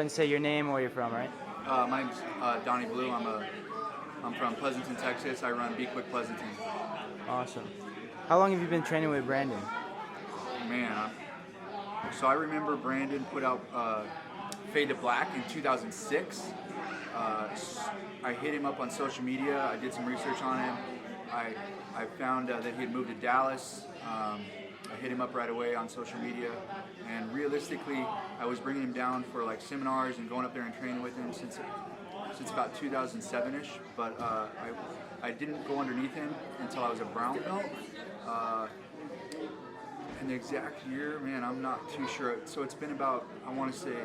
ahead and say your name and where you're from, right? My name's Donny Blue. I'm from Pleasanton, Texas. I run Pleasanton. Awesome. How long have you been training with Brandon? Man, so I remember Brandon put out Fade to Black in 2006. I hit him up on social media. I did some research on him. I found that he had moved to Dallas. I hit him up right away on social media, and realistically, I was bringing him down for like seminars and going up there and training with him since about 2007-ish. But I didn't go underneath him until I was a brown belt. And the exact year, man, I'm not too sure. So it's been about, I want to say,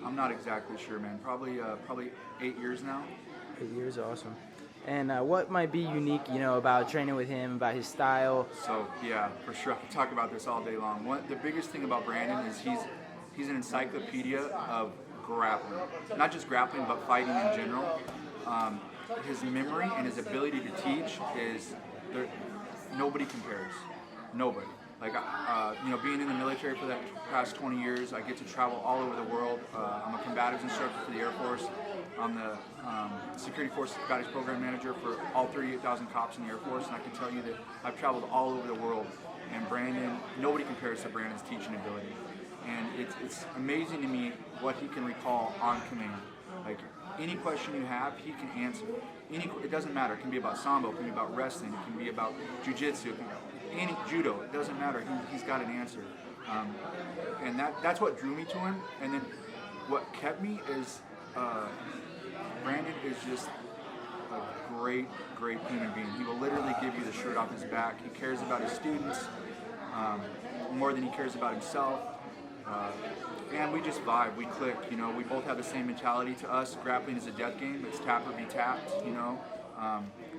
I'm not exactly sure, man. Probably 8 years now. 8 years, awesome. And what might be unique, about training with him, about his style? So yeah, for sure, I could talk about this all day long. The biggest thing about Brandon is he's an encyclopedia of grappling. Not just grappling, but fighting in general. His memory and his ability to teach nobody compares. Nobody. Like, being in the military for the past 20 years, I get to travel all over the world. I'm a combatives instructor for the Air Force. I'm the Security Forces Combatives Program Manager for all 38,000 cops in the Air Force, and I can tell you that I've traveled all over the world. And Brandon, nobody compares to Brandon's teaching ability. And it's amazing to me what he can recall on command. Like, any question you have, he can answer. It doesn't matter. It can be about sambo, it can be about wrestling, it can be about jiu-jitsu, any judo. It doesn't matter. He's got an answer. And that's what drew me to him. And then what kept me is Brandon is just a great human being. He will literally give you the shirt off his back. He cares about his students more than he cares about himself. And we just vibe, we click, we both have the same mentality. To us, grappling is a death game. It's tap or be tapped,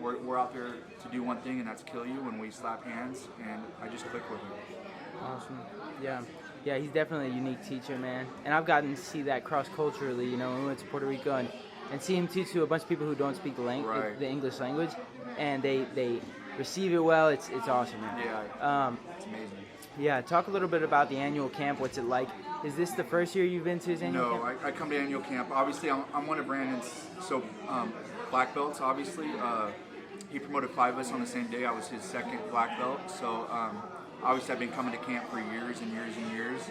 We're out there to do one thing, and that's kill you when we slap hands, and I just click with him. Awesome. Yeah, he's definitely a unique teacher, man. And I've gotten to see that cross-culturally, when we went to Puerto Rico and see him teach to a bunch of people who don't speak the English language, and they receive it well. It's awesome, man. Yeah, it's amazing. Yeah, talk a little bit about the annual camp. What's it like? Is this the first year you've been to his annual camp? No, I come to annual camp. Obviously, I'm one of Brandon's black belts. Obviously, he promoted 5 of us on the same day. I was his second black belt. So obviously, I've been coming to camp for years and years and years.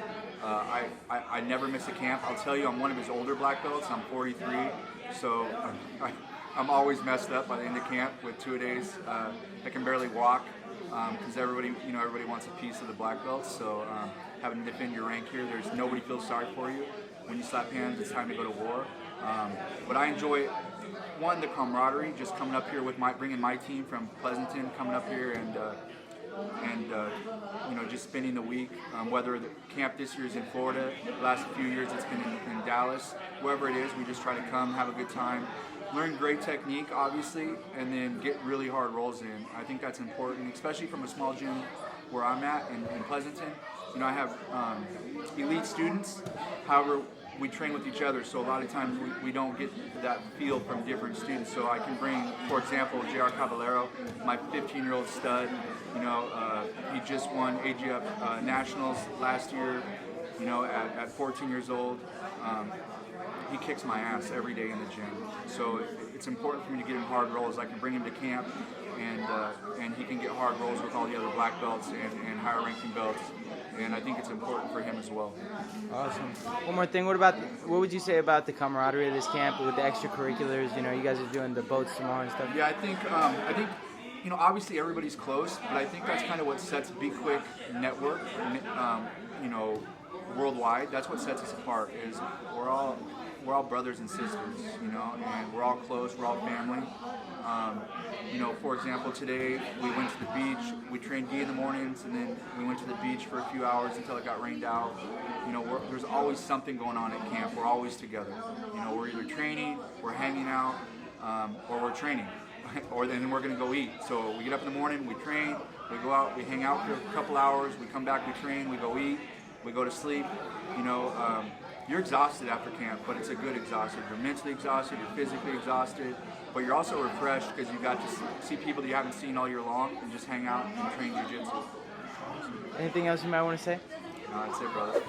I never miss a camp. I'll tell you, I'm one of his older black belts. I'm 43, so I'm always messed up by the end of camp with 2-a-days. I can barely walk. Because everybody wants a piece of the black belts. So having to defend your rank here, nobody feels sorry for you. When you slap hands, it's time to go to war. But I enjoy the camaraderie, just coming up here with bringing my team from Pleasanton, coming up here and just spending the week. Whether the camp this year is in Florida, the last few years it's been in Dallas. Wherever it is, we just try to come, have a good time. Learn great technique, obviously, and then get really hard rolls in. I think that's important, especially from a small gym where I'm at in Pleasanton. I have elite students. However, we train with each other, so a lot of times we don't get that feel from different students. So I can bring, for example, JR Caballero, my 15-year-old stud. He just won AGF Nationals last year, at 14 years old. He kicks my ass every day in the gym. So it's important for me to get him hard rolls. I can bring him to camp, and he can get hard rolls with all the other black belts and higher ranking belts. And I think it's important for him as well. Awesome. One more thing. What would you say about the camaraderie of this camp with the extracurriculars? You guys are doing the boats tomorrow and stuff. Yeah, I think obviously everybody's close, but I think that's kind of what sets BQuick Network, worldwide. That's what sets us apart. Is we're all brothers and sisters, and we're all close. We're all family. For example, today we went to the beach. We trained gi in the mornings, and then we went to the beach for a few hours until it got rained out. There's always something going on at camp. We're always together. We're either training, we're hanging out, or we're training, or then we're gonna go eat. So we get up in the morning, we train, we go out, we hang out for a couple hours, we come back, we train, we go eat, we go to sleep. You're exhausted after camp, but it's a good exhausted. You're mentally exhausted, you're physically exhausted, but you're also refreshed because you got to see people that you haven't seen all year long and just hang out and train jiu-jitsu. Anything else you might want to say? No, that's it, brother.